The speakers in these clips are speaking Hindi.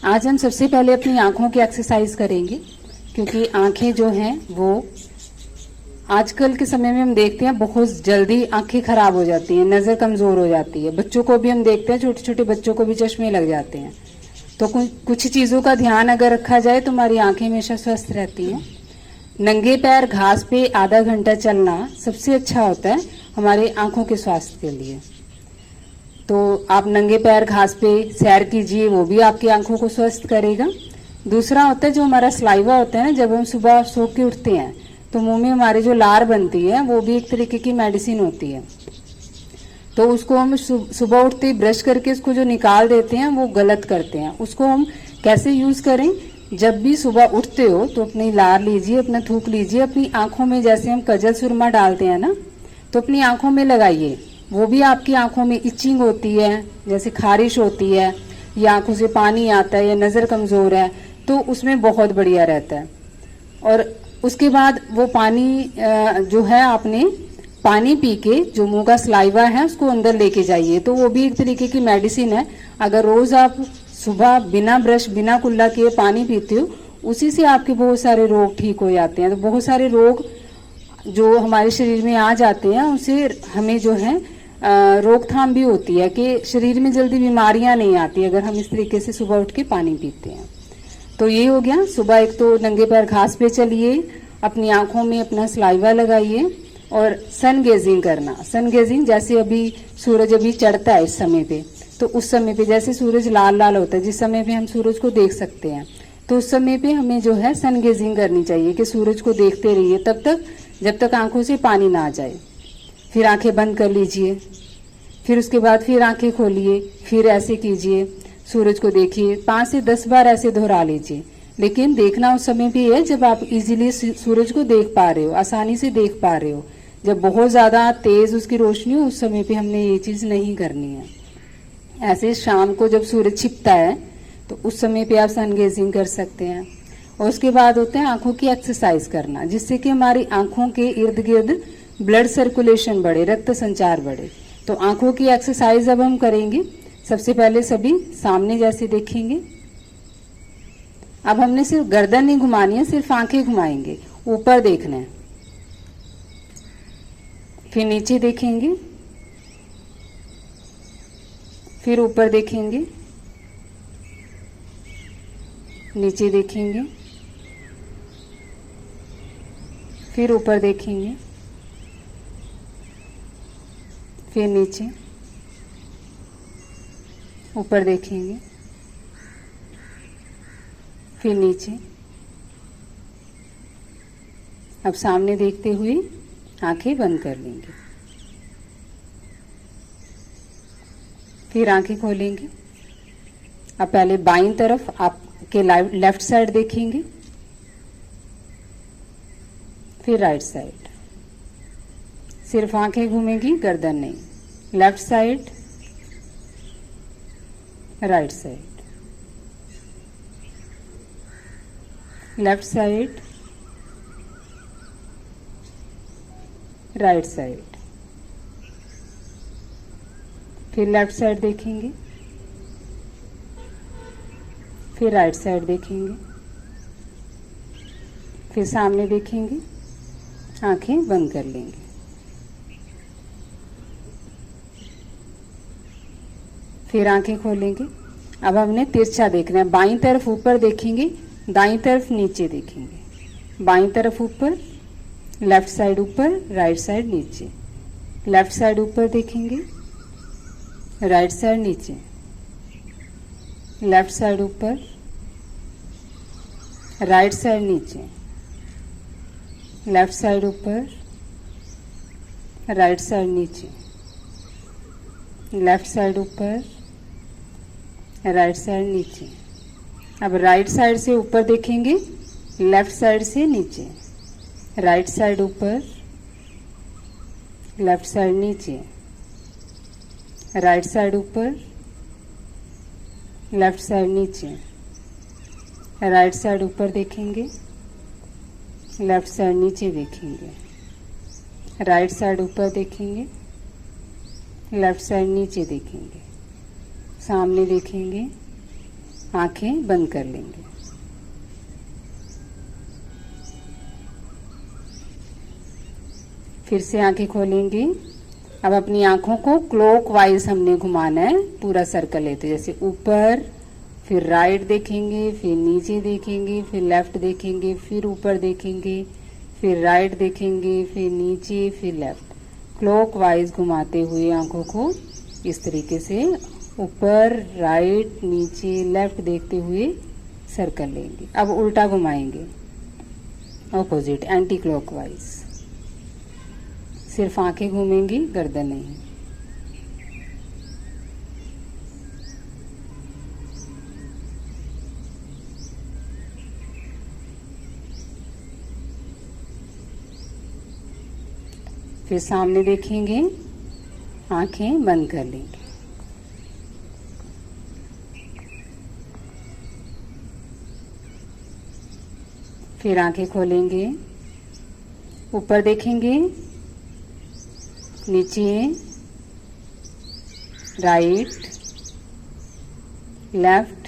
आज हम सबसे पहले अपनी आंखों की एक्सरसाइज करेंगे, क्योंकि आंखें जो हैं वो आजकल के समय में हम देखते हैं बहुत जल्दी आंखें खराब हो जाती हैं, नज़र कमज़ोर हो जाती है। बच्चों को भी हम देखते हैं, छोटे छोटे बच्चों को भी चश्मे लग जाते हैं। तो कुछ चीज़ों का ध्यान अगर रखा जाए तो हमारी आंखें हमेशा स्वस्थ रहती हैं। नंगे पैर घास पे आधा घंटा चलना सबसे अच्छा होता है हमारे आंखों के स्वास्थ्य के लिए। तो आप नंगे पैर घास पे सैर कीजिए, वो भी आपकी आंखों को स्वस्थ करेगा। दूसरा होता है जो हमारा सलाइवा होता है ना, जब हम सुबह सो के उठते हैं तो मुंह में हमारी जो लार बनती है वो भी एक तरीके की मेडिसिन होती है। तो उसको हम सुबह उठते ही ब्रश करके उसको जो निकाल देते हैं वो गलत करते हैं। उसको हम कैसे यूज़ करें? जब भी सुबह उठते हो तो अपनी लार लीजिए, अपना थूक लीजिए, अपनी आंखों में जैसे हम कजल सुरमा डालते हैं ना, तो अपनी आंखों में लगाइए। वो भी आपकी आंखों में इचिंग होती है, जैसे खारिश होती है या आंखों से पानी आता है या नज़र कमज़ोर है, तो उसमें बहुत बढ़िया रहता है। और उसके बाद वो पानी जो है आपने पानी पी के जो मुंह का सलाइवा है उसको अंदर लेके जाइए, तो वो भी एक तरीके की मेडिसिन है। अगर रोज़ आप सुबह बिना ब्रश बिना कुल्ला किए पानी पीते हो, उसी से आपके बहुत सारे रोग ठीक हो जाते हैं। तो बहुत सारे रोग जो हमारे शरीर में आ जाते हैं उनसे हमें जो है रोकथाम भी होती है कि शरीर में जल्दी बीमारियां नहीं आती अगर हम इस तरीके से सुबह उठ के पानी पीते हैं। तो ये हो गया। सुबह एक तो नंगे पैर घास पे चलिए, अपनी आंखों में अपना सलाइवा लगाइए और सन गेजिंग करना। सन गेजिंग जैसे अभी सूरज अभी चढ़ता है इस समय पे, तो उस समय पे जैसे सूरज लाल लाल होता है, जिस समय पे हम सूरज को देख सकते हैं, तो उस समय पे हमें जो है सन गेजिंग करनी चाहिए कि सूरज को देखते रहिए तब तक जब तक आंखों से पानी ना आ जाए। फिर आंखें बंद कर लीजिए, फिर उसके बाद फिर आंखें खोलिए, फिर ऐसे कीजिए, सूरज को देखिए, 5 से 10 बार ऐसे दोहरा लीजिए। लेकिन देखना उस समय भी है जब आप इजीली सूरज को देख पा रहे हो, आसानी से देख पा रहे हो। जब बहुत ज़्यादा तेज़ उसकी रोशनी हो उस समय पे हमने ये चीज़ नहीं करनी है। ऐसे शाम को जब सूरज छिपता है तो उस समय पे आप सन गेजिंग कर सकते हैं। और उसके बाद होते हैं आंखों की एक्सरसाइज करना, जिससे कि हमारी आंखों के इर्द गिर्द ब्लड सर्कुलेशन बढ़े, रक्त संचार बढ़े। तो आंखों की एक्सरसाइज अब हम करेंगे। सबसे पहले सभी सामने जैसे देखेंगे। अब हमने सिर्फ गर्दन नहीं घुमानी है, सिर्फ आंखें घुमाएंगे। ऊपर देखना है, फिर नीचे देखेंगे, फिर ऊपर देखेंगे, नीचे देखेंगे, फिर ऊपर देखेंगे, फिर नीचे, ऊपर देखेंगे, फिर नीचे। अब सामने देखते हुए आंखें बंद कर लेंगे, फिर आंखें खोलेंगे। अब पहले बाईं तरफ आपके लेफ्ट साइड देखेंगे, फिर राइट साइड। सिर्फ आंखें घूमेंगी, गर्दन नहीं। Left side, right side, left side, right side, फिर लेफ्ट साइड देखेंगे, फिर राइट साइड देखेंगे, फिर सामने देखेंगे, आंखें बंद कर लेंगे। फिर आंखें खोलेंगे। अब हमने तिरछा देखना है। बाईं तरफ ऊपर देखेंगे, दाईं तरफ नीचे देखेंगे। बाईं तरफ ऊपर, लेफ्ट साइड ऊपर, राइट साइड नीचे। लेफ्ट साइड ऊपर देखेंगे, राइट साइड नीचे। लेफ्ट साइड ऊपर, राइट साइड नीचे। लेफ्ट साइड ऊपर, राइट साइड नीचे। लेफ्ट साइड ऊपर, राइट साइड नीचे। अब राइट साइड से ऊपर देखेंगे, लेफ्ट साइड से नीचे। राइट साइड ऊपर, लेफ्ट साइड नीचे। राइट साइड ऊपर, लेफ्ट साइड नीचे। राइट साइड ऊपर देखेंगे, लेफ्ट साइड नीचे देखेंगे। राइट साइड ऊपर देखेंगे, लेफ्ट साइड नीचे देखेंगे। सामने देखेंगे, आंखें बंद कर लेंगे। फिर से आंखें खोलेंगे। अब अपनी आंखों को क्लॉकवाइज हमने घुमाना है, पूरा सर्कल लेते, जैसे ऊपर, फिर राइट देखेंगे, फिर नीचे देखेंगे, फिर लेफ्ट देखेंगे, फिर ऊपर देखेंगे, फिर राइट देखेंगे, फिर नीचे, फिर लेफ्ट, क्लॉकवाइज घुमाते हुए आंखों को इस तरीके से ऊपर, राइट, नीचे, लेफ्ट देखते हुए सर्कल लेंगे। अब उल्टा घुमाएंगे, ऑपोजिट, एंटी क्लॉकवाइज। सिर्फ आंखें घूमेंगी, गर्दन नहीं। फिर सामने देखेंगे, आंखें बंद कर लेंगे। फिर आंखें खोलेंगे, ऊपर देखेंगे, नीचे, राइट, लेफ्ट,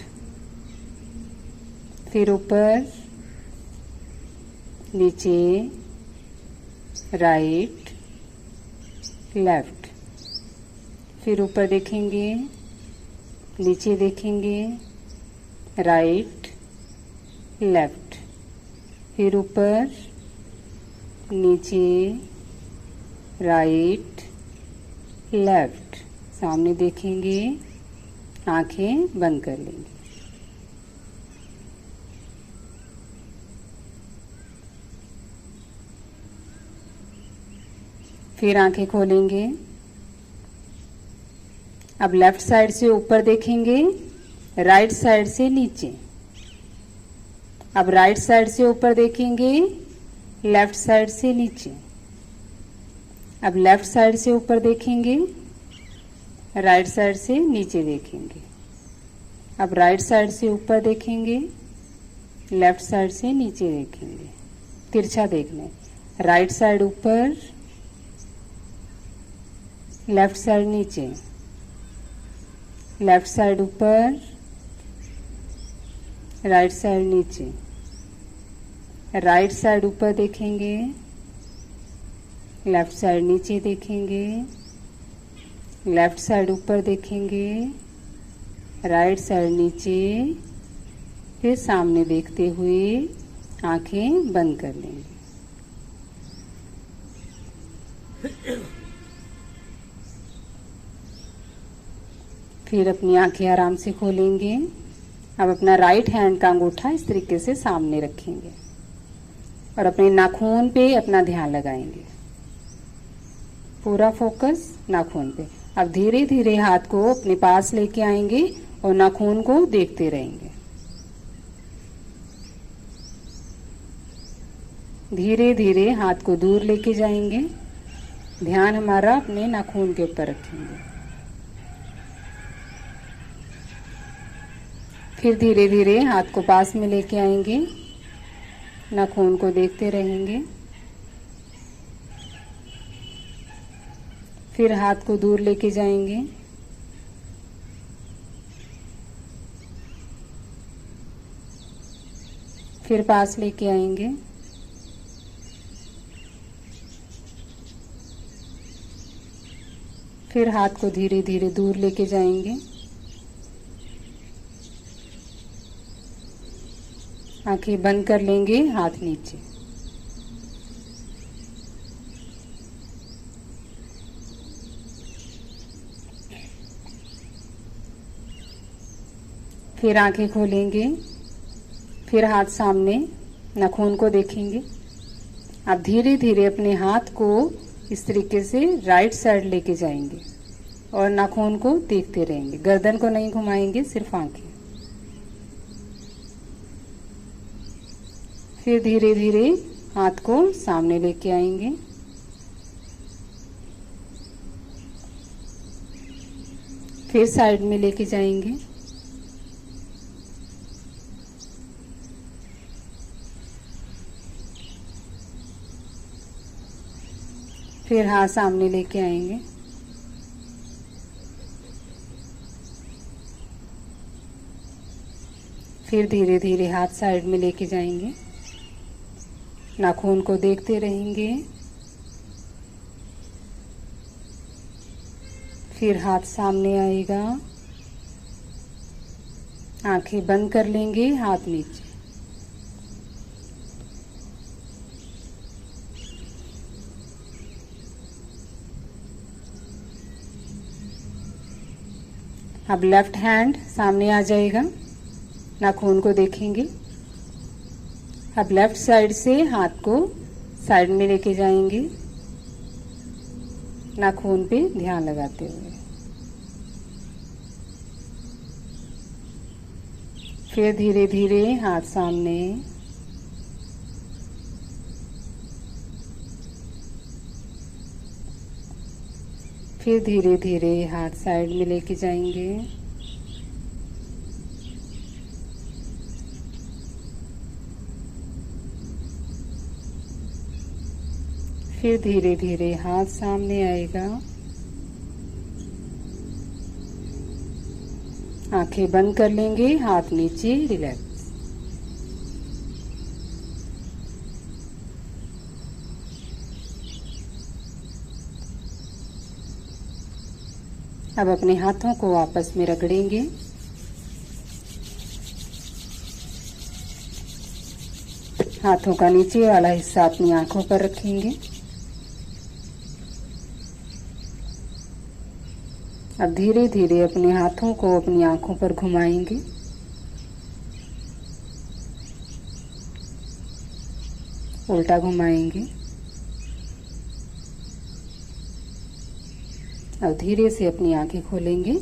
फिर ऊपर, नीचे, राइट, लेफ्ट, फिर ऊपर देखेंगे, नीचे देखेंगे, राइट, लेफ्ट, फिर ऊपर, नीचे, राइट, लेफ्ट, सामने देखेंगे, आंखें बंद कर लेंगे। फिर आंखें खोलेंगे। अब लेफ्ट साइड से ऊपर देखेंगे, राइट साइड से नीचे। अब राइट साइड से ऊपर देखेंगे, लेफ्ट साइड से नीचे। अब लेफ्ट साइड से ऊपर देखेंगे, राइट साइड से नीचे देखेंगे। अब राइट साइड से ऊपर देखेंगे, लेफ्ट साइड से नीचे देखेंगे। तिरछा देखना, राइट साइड ऊपर, लेफ्ट साइड नीचे, लेफ्ट साइड ऊपर, राइट साइड नीचे। राइट साइड ऊपर देखेंगे, लेफ्ट साइड नीचे देखेंगे, लेफ्ट साइड ऊपर देखेंगे, राइट साइड नीचे, फिर सामने देखते हुए आंखें बंद कर लेंगे। फिर अपनी आंखें आराम से खोलेंगे। अब अपना राइट हैंड का अंगूठा इस तरीके से सामने रखेंगे और अपने नाखून पे अपना ध्यान लगाएंगे। पूरा फोकस नाखून पे। अब धीरे धीरे हाथ को अपने पास लेके आएंगे और नाखून को देखते रहेंगे। धीरे धीरे हाथ को दूर लेके जाएंगे। ध्यान हमारा अपने नाखून के ऊपर रखेंगे। फिर धीरे धीरे हाथ को पास में लेके आएंगे, नाखून को देखते रहेंगे। फिर हाथ को दूर लेके जाएंगे। फिर पास लेके आएंगे। फिर हाथ को धीरे धीरे दूर लेके जाएंगे। आंखें बंद कर लेंगे, हाथ नीचे। फिर आंखें खोलेंगे। फिर हाथ सामने, नाखून को देखेंगे। आप धीरे धीरे अपने हाथ को इस तरीके से राइट साइड लेके जाएंगे और नाखून को देखते रहेंगे। गर्दन को नहीं घुमाएंगे, सिर्फ आंखें। फिर धीरे धीरे हाथ को सामने लेके आएंगे। फिर साइड में लेके जाएंगे। फिर हाथ सामने लेके आएंगे। फिर धीरे धीरे हाथ साइड में लेके जाएंगे, नाखून को देखते रहेंगे। फिर हाथ सामने आएगा, आंखें बंद कर लेंगे, हाथ नीचे। अब लेफ्ट हैंड सामने आ जाएगा, नाखून को देखेंगे। अब लेफ्ट साइड से हाथ को साइड में लेके जाएंगे, नाखून पे ध्यान लगाते हुए। फिर धीरे धीरे हाथ सामने, फिर धीरे धीरे हाथ साइड में लेके जाएंगे। फिर धीरे धीरे हाथ सामने आएगा, आंखें बंद कर लेंगे, हाथ नीचे, रिलैक्स। अब अपने हाथों को आपस में रगड़ेंगे। हाथों का नीचे वाला हिस्सा अपनी आंखों पर रखेंगे। अब धीरे धीरे अपने हाथों को अपनी आंखों पर घुमाएंगे। उल्टा घुमाएंगे। अब धीरे से अपनी आंखें खोलेंगे।